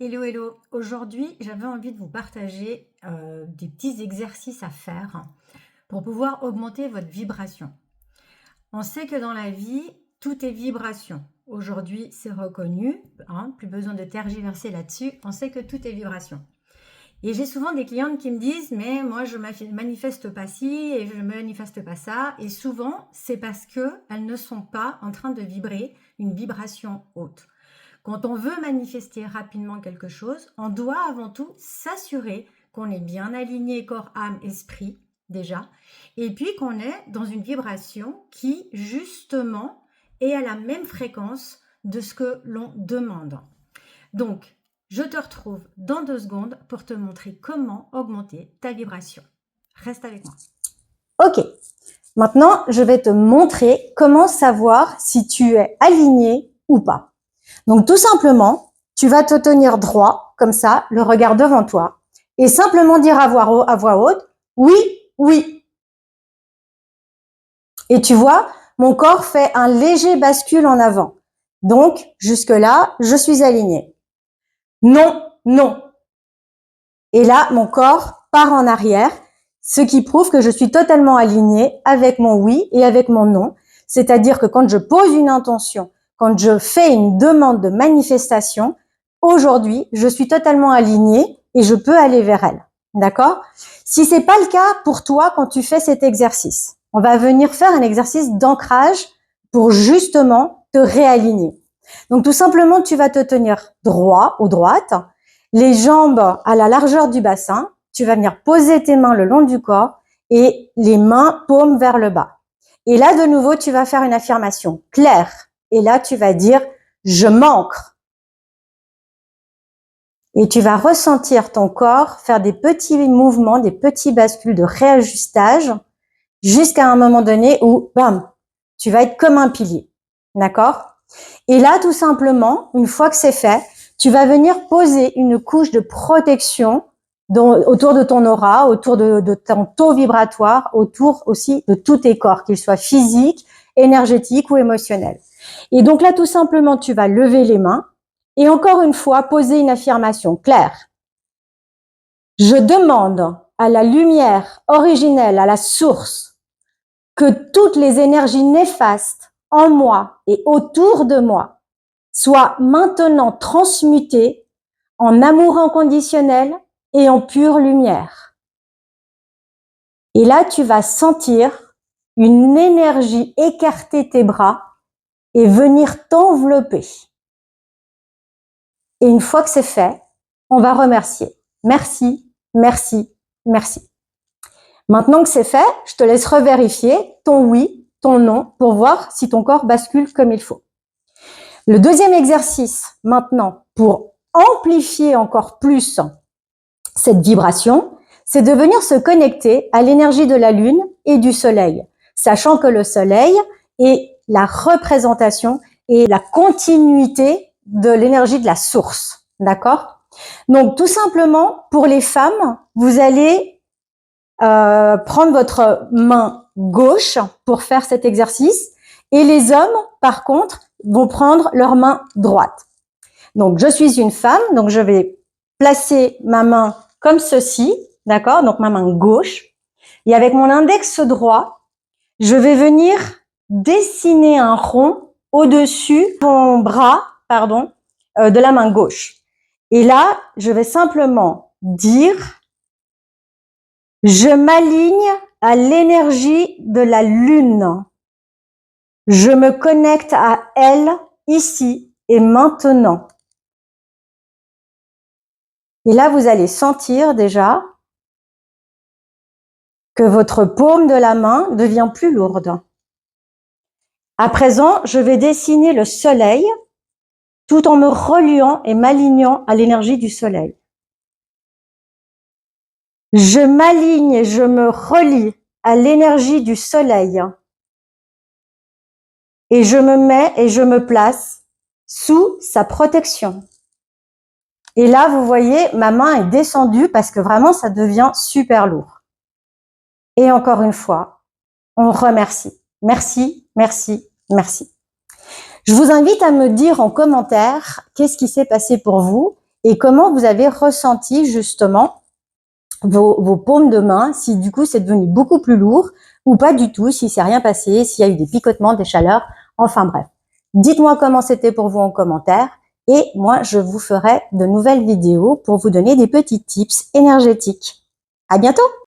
Hello, hello. Aujourd'hui, j'avais envie de vous partager des petits exercices à faire pour pouvoir augmenter votre vibration. On sait que dans la vie, tout est vibration. Aujourd'hui, c'est reconnu, hein, plus besoin de tergiverser là-dessus. On sait que tout est vibration. Et j'ai souvent des clientes qui me disent, mais moi, je manifeste pas ci et je manifeste pas ça. Et souvent, c'est parce qu'elles ne sont pas en train de vibrer une vibration haute. Quand on veut manifester rapidement quelque chose, on doit avant tout s'assurer qu'on est bien aligné corps, âme, esprit déjà, et puis qu'on est dans une vibration qui justement est à la même fréquence de ce que l'on demande. Donc, je te retrouve dans 2 secondes pour te montrer comment augmenter ta vibration. Reste avec moi. Ok, maintenant je vais te montrer comment savoir si tu es aligné ou pas. Donc tout simplement, tu vas te tenir droit, comme ça, le regard devant toi, et simplement dire à voix haute, oui, oui. Et tu vois, mon corps fait un léger bascule en avant. Donc, jusque-là, je suis aligné. Non, non. Et là, mon corps part en arrière, ce qui prouve que je suis totalement alignée avec mon oui et avec mon non. C'est-à-dire que quand je pose une intention, quand je fais une demande de manifestation, aujourd'hui, je suis totalement alignée et je peux aller vers elle. D'accord? Si c'est pas le cas pour toi quand tu fais cet exercice, on va venir faire un exercice d'ancrage pour justement te réaligner. Donc tout simplement, tu vas te tenir droit ou droite, les jambes à la largeur du bassin. Tu vas venir poser tes mains le long du corps et les mains paumes vers le bas. Et là, de nouveau, tu vas faire une affirmation claire. Et là, tu vas dire « je m'ancre ». Et tu vas ressentir ton corps faire des petits mouvements, des petits bascules de réajustage jusqu'à un moment donné où, bam, tu vas être comme un pilier. D'accord? Et là, tout simplement, une fois que c'est fait, tu vas venir poser une couche de protection autour de ton aura, autour de ton taux vibratoire, autour aussi de tous tes corps, qu'ils soient physiques, énergétiques ou émotionnels. Et donc là, tout simplement, tu vas lever les mains et encore une fois, poser une affirmation claire. Je demande à la lumière originelle, à la source, que toutes les énergies néfastes en moi et autour de moi soient maintenant transmutées en amour inconditionnel et en pure lumière. Et là, tu vas sentir une énergie écarter tes bras et venir t'envelopper. Et une fois que c'est fait, on va remercier. Merci, merci, merci. Maintenant que c'est fait, je te laisse revérifier ton oui, ton non, pour voir si ton corps bascule comme il faut. Le deuxième exercice, maintenant, pour amplifier encore plus cette vibration, c'est de venir se connecter à l'énergie de la Lune et du Soleil, sachant que le Soleil est la représentation et la continuité de l'énergie de la source. D'accord? Donc, tout simplement, pour les femmes, vous allez prendre votre main gauche pour faire cet exercice et les hommes, par contre, vont prendre leur main droite. Donc, je suis une femme, donc je vais placer ma main comme ceci, d'accord? Donc, ma main gauche. Et avec mon index droit, je vais venir dessiner un rond au-dessus de mon bras, de la main gauche. Et là, je vais simplement dire « Je m'aligne à l'énergie de la Lune. Je me connecte à elle ici et maintenant. » Et là, vous allez sentir déjà que votre paume de la main devient plus lourde. À présent, je vais dessiner le soleil tout en me reliant et m'alignant à l'énergie du soleil. Je m'aligne et je me relie à l'énergie du soleil et je me mets et je me place sous sa protection. Et là, vous voyez, ma main est descendue parce que vraiment, ça devient super lourd. Et encore une fois, on remercie. Merci, merci, merci. Je vous invite à me dire en commentaire qu'est-ce qui s'est passé pour vous et comment vous avez ressenti justement vos paumes de main, si du coup c'est devenu beaucoup plus lourd ou pas du tout, si c'est rien passé, s'il y a eu des picotements, des chaleurs, enfin bref. Dites-moi comment c'était pour vous en commentaire et moi je vous ferai de nouvelles vidéos pour vous donner des petits tips énergétiques. À bientôt!